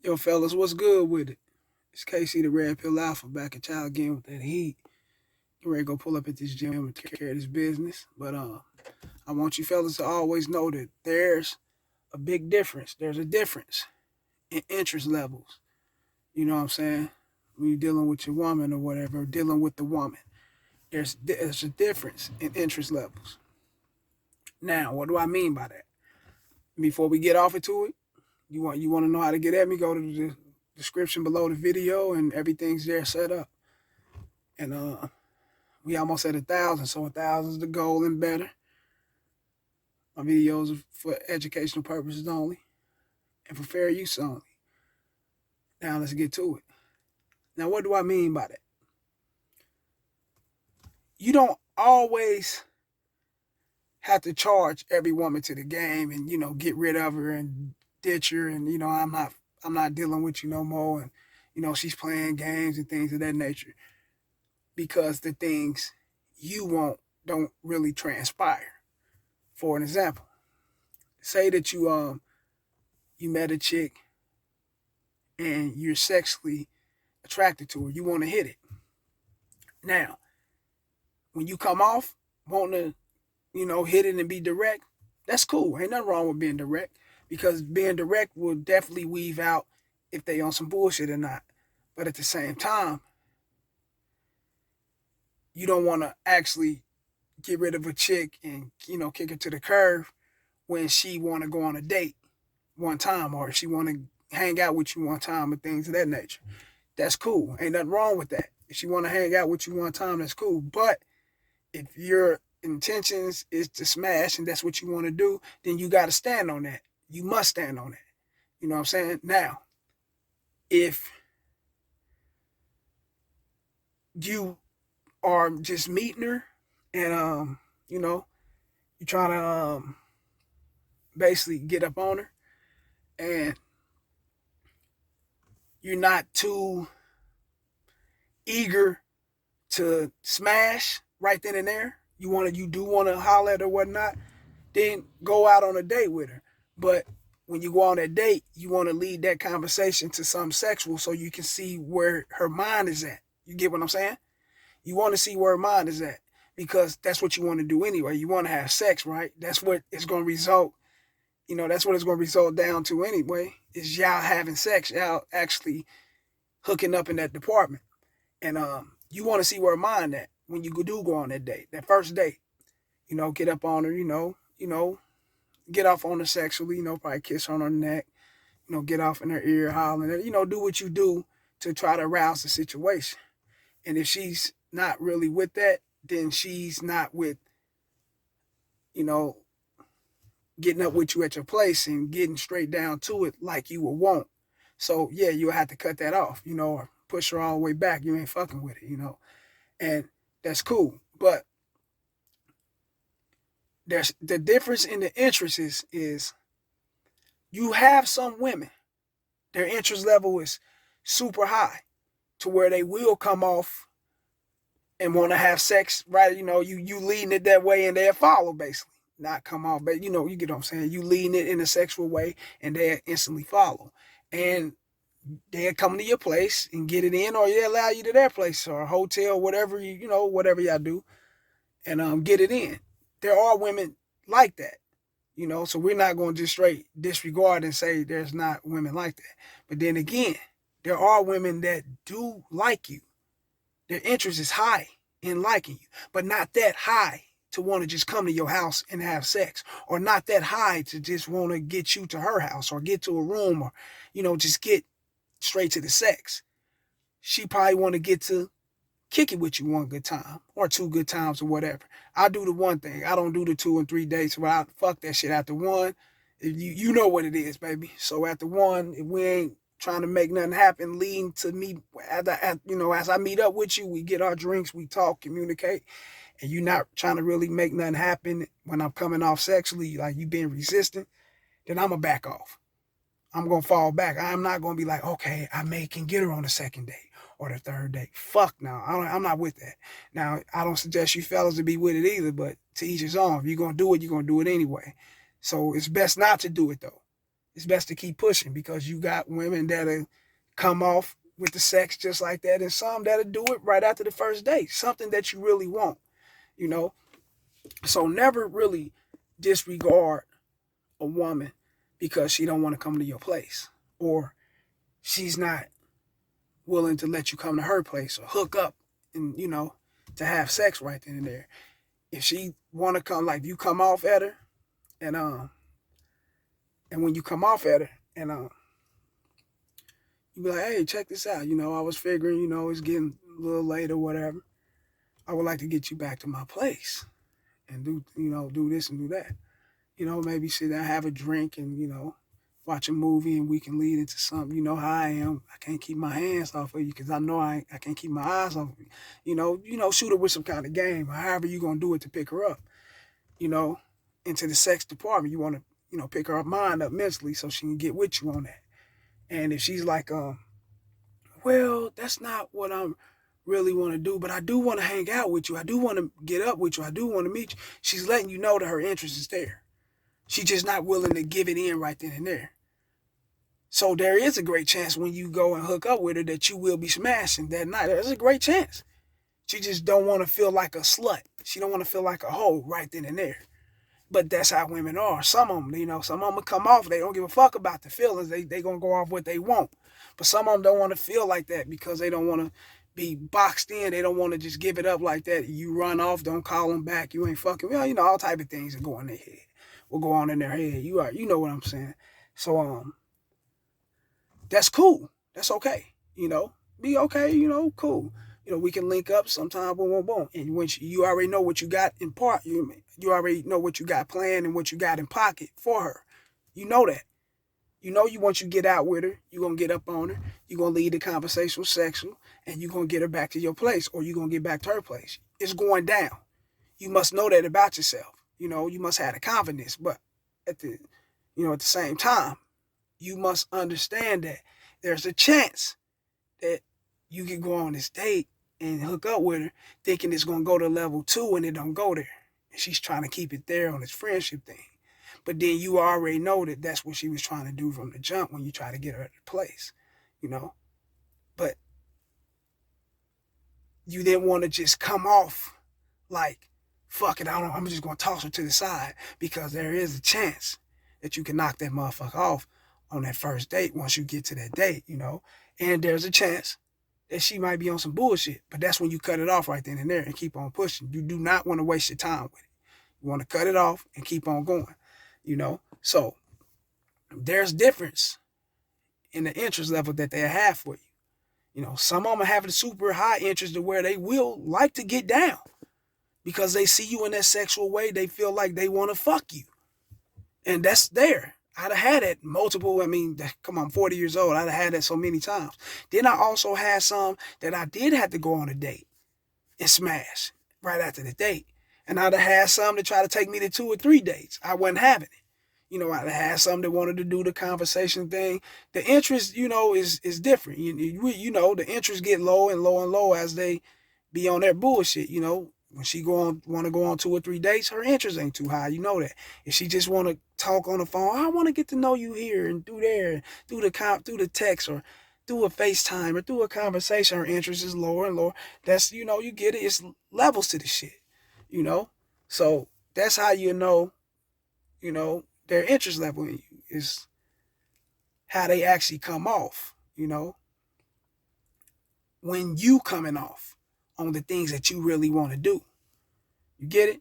Yo, fellas, what's good with it? It's Casey, the Red Pill Alpha, back at y'all again with that heat. Get ready to go pull up at this gym and take care of this business. But I want you fellas to always know that there's a big difference. There's a difference in interest levels. You know what I'm saying? When you're dealing with your woman or whatever, or dealing with the woman, there's a difference in interest levels. Now, what do I mean by that? Before we get off into it, you want to know how to get at me? Go to the description below the video, and everything's there set up. And we almost at 1,000, so 1,000 is the goal and better. My videos are for educational purposes only, and for fair use only. Now let's get to it. Now, what do I mean by that? You don't always have to charge every woman to the game and get rid of her and ditch her, and I'm not dealing with you no more, and she's playing games and things of that nature, because the things you want don't really transpire. For an example, say that you met a chick and you're sexually attracted to her, you want to hit it. Now, when you come off wanting to hit it and be direct, that's cool. Ain't nothing wrong with being direct, because being direct will definitely weave out if they on some bullshit or not. But at the same time, you don't want to actually get rid of a chick and kick her to the curb when she want to go on a date one time, or if she want to hang out with you one time, or things of that nature. That's cool. Ain't nothing wrong with that. If she want to hang out with you one time, that's cool. But if your intentions is to smash and that's what you want to do, then you got to stand on that. You must stand on that. You know what I'm saying? Now, if you are just meeting her and you're trying to basically get up on her, and you're not too eager to smash right then and there, you do want to holler at her or whatnot, then go out on a date with her. But when you go on that date, you want to lead that conversation to something sexual so you can see where her mind is at. You get what I'm saying? You want to see where her mind is at, because that's what you want to do anyway. You want to have sex, right? That's what it's going to result, that's what it's going to result down to anyway, is y'all having sex, y'all actually hooking up in that department. And you want to see where her mind at when you do go on that date, that first date. Get up on her, get off on her sexually, probably kiss her on her neck, get off in her ear, hollering, do what you do to try to arouse the situation. And if she's not really with that, then she's not with, getting up with you at your place and getting straight down to it like you would want. So, yeah, you'll have to cut that off, or push her all the way back. You ain't fucking with it, and that's cool. But there's the difference in the interests is you have some women, their interest level is super high to where they will come off and want to have sex, right? You leading it that way and they'll follow, basically. Not come off, but you get what I'm saying. You leading it in a sexual way and they'll instantly follow. And they'll come to your place and get it in, or they'll allow you to their place or a hotel, whatever whatever y'all do, and get it in. There are women like that, so we're not going to just straight disregard and say there's not women like that. But then again, there are women that do like you. Their interest is high in liking you, but not that high to want to just come to your house and have sex, or not that high to just want to get you to her house or get to a room, or, just get straight to the sex. She probably want to get to kick it with you one good time or two good times or whatever. I do the one thing. I don't do the 2 and 3 dates where I fuck that shit after one. You know what it is, baby. So after one, if we ain't trying to make nothing happen, leading to me, as I meet up with you, we get our drinks, we talk, communicate, and you're not trying to really make nothing happen when I'm coming off sexually, like you being resistant, then I'm going to back off. I'm going to fall back. I'm not going to be like, okay, I can get her on the second date or the third date. Fuck no, I'm not with that. Now, I don't suggest you fellas to be with it either, but to each his own. If you're going to do it, you're going to do it anyway. So it's best not to do it, though. it's best to keep pushing, because you got women that'll come off with the sex just like that, and some that'll do it right after the first date, something that you really want, you know. So never really disregard a woman because she don't want to come to your place, or she's not willing to let you come to her place or hook up and, to have sex right then and there. If she want to come, like, you come off at her, and when you come off at her, and you be like, hey, check this out. I was figuring, it's getting a little late or whatever. I would like to get you back to my place and do this and do that. Maybe sit down, have a drink, and, watch a movie, and we can lead into something. You know how I am. I can't keep my hands off of you because I know I can't keep my eyes off of you. Shoot her with some kind of game, or however you going to do it to pick her up, into the sex department. You want to, pick her mind up mentally so she can get with you on that. And if she's like, well, that's not what I'm really want to do, but I do want to hang out with you. I do want to get up with you. I do want to meet you. She's letting you know that her interest is there. She's just not willing to give it in right then and there. So there is a great chance when you go and hook up with her that you will be smashing that night. There's a great chance. She just don't want to feel like a slut. She don't want to feel like a hoe right then and there. But that's how women are. Some of them, some of them come off. They don't give a fuck about the feelings. They going to go off what they want. But some of them don't want to feel like that because they don't want to be boxed in. They don't want to just give it up like that. You run off, don't call them back. You ain't fucking. Well, all type of things that go in their head. Will go on in their head. You know what I'm saying. So, that's cool. That's okay. Be okay, cool. We can link up sometime, boom, boom, boom. And when you already know what you got in part, you already know what you got planned and what you got in pocket for her. You know that. Once you get out with her, you're going to get up on her, you're going to lead the conversation sexual, and you're going to get her back to your place, or you're going to get back to her place. It's going down. You must know that about yourself. You must have the confidence, but at the same time, you must understand that there's a chance that you can go on this date and hook up with her thinking it's going to go to level 2 and it don't go there. And she's trying to keep it there on this friendship thing. But then you already know that that's what she was trying to do from the jump when you try to get her at the place, But you didn't want to just come off like, fuck it, I'm just going to toss her to the side, because there is a chance that you can knock that motherfucker off on that first date once you get to that date, And there's a chance that she might be on some bullshit, but that's when you cut it off right then and there and keep on pushing. You do not want to waste your time with it. You want to cut it off and keep on going, So there's difference in the interest level that they have for you. Some of them have a super high interest to where they will like to get down because they see you in that sexual way. They feel like they want to fuck you. And that's there. I'd have had it multiple. Come on, 40 years old. I'd have had that so many times. Then I also had some that I did have to go on a date and smash right after the date. And I'd have had some to try to take me to 2 or 3 dates. I wasn't having it. I'd have had some that wanted to do the conversation thing. The interest, is different. The interest get low and low and low as they be on their bullshit, When she want to go on 2 or 3 dates, her interest ain't too high. You know that. If she just want to talk on the phone, I want to get to know you here and do there, do the text or do a FaceTime or do a conversation, her interest is lower and lower. That's, you get it. It's levels to the shit, So that's how their interest level in you is how they actually come off, when you coming off on the things that you really want to do. You get it?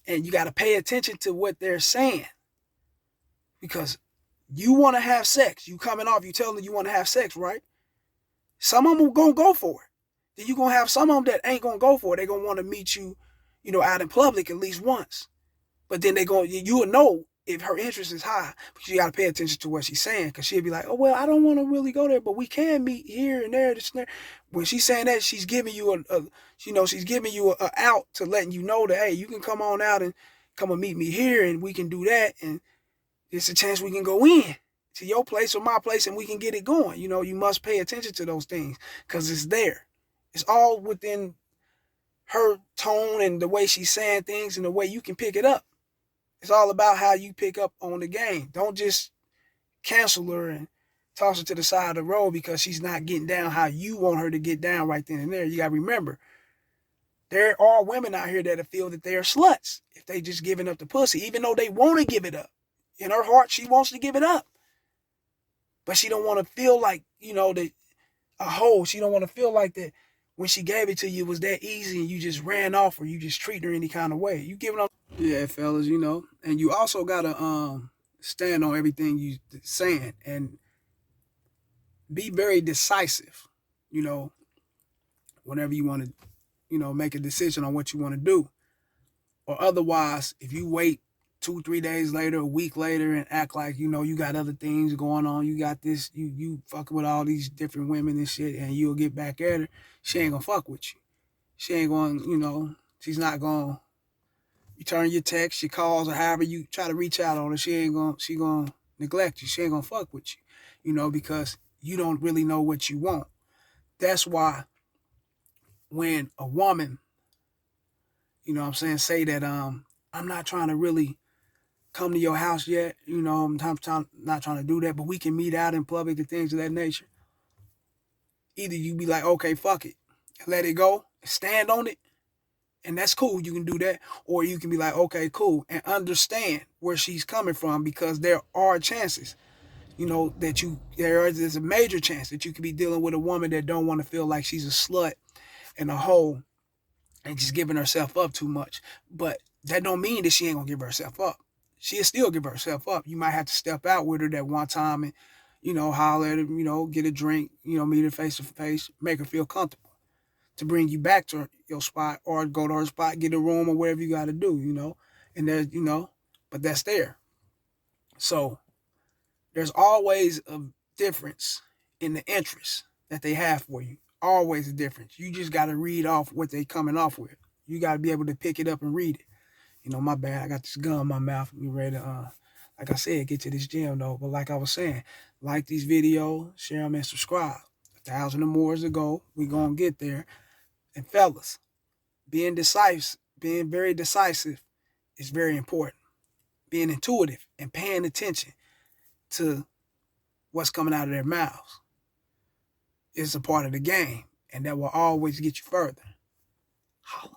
And you got to pay attention to what they're saying, because you want to have sex. You coming off, you telling them you want to have sex, right? Some of them going to go for it. Then you're going to have some of them that ain't going to go for it. They're going to want to meet you, out in public at least once. But then you will know if her interest is high, but you got to pay attention to what she's saying, because she'll be like, oh, well, I don't want to really go there, but we can meet here and there, this and there. When she's saying that, she's giving you she's giving you a out to letting you know that, hey, you can come on out and come and meet me here, and we can do that, and it's a chance we can go in to your place or my place, and we can get it going. You must pay attention to those things, because it's there. It's all within her tone and the way she's saying things and the way you can pick it up. It's all about how you pick up on the game. Don't just cancel her and toss her to the side of the road because she's not getting down how you want her to get down right then and there. You got to remember, there are women out here that feel that they are sluts if they just giving up the pussy, even though they want to give it up. In her heart, she wants to give it up. But she don't want to feel like, that a hoe. She don't want to feel like that when she gave it to you, it was that easy and you just ran off or you just treat her any kind of way. You giving up. Yeah, fellas, and you also got to stand on everything you saying and be very decisive, whenever you want to, make a decision on what you want to do. Or otherwise, if you wait 2-3 days later, a week later, and act like, you got other things going on, you got this, you fucking with all these different women and shit, and you'll get back at her, she ain't gonna fuck with you. She ain't gonna, she's not gonna return your text, your calls, or however you try to reach out on her, she gonna neglect you. She ain't gonna fuck with you, because you don't really know what you want. That's why when a woman, say that I'm not trying to really come to your house yet, I'm not trying to do that, but we can meet out in public and things of that nature. Either you be like, okay, fuck it, let it go, stand on it, and that's cool, you can do that. Or you can be like, okay, cool, and understand where she's coming from, because there are chances, that there's a major chance that you could be dealing with a woman that don't want to feel like she's a slut and a hoe and just giving herself up too much. But that don't mean that she ain't gonna give herself up. She'll still give herself up. You might have to step out with her that one time and, holler at her, get a drink, meet her face to face, make her feel comfortable to bring you back to your spot, or go to her spot, get a room, or whatever you got to do, and there's, but that's there. So there's always a difference in the interest that they have for you. Always a difference. You just got to read off what they coming off with. You got to be able to pick it up and read it. My bad. I got this gum in my mouth. We ready to, like I said, get to this gym though. But like I was saying, like these videos, share them and subscribe. 1,000 or more to go. We gonna get there. And fellas, being very decisive is very important. Being intuitive and paying attention to what's coming out of their mouths is a part of the game, and that will always get you further. Holla.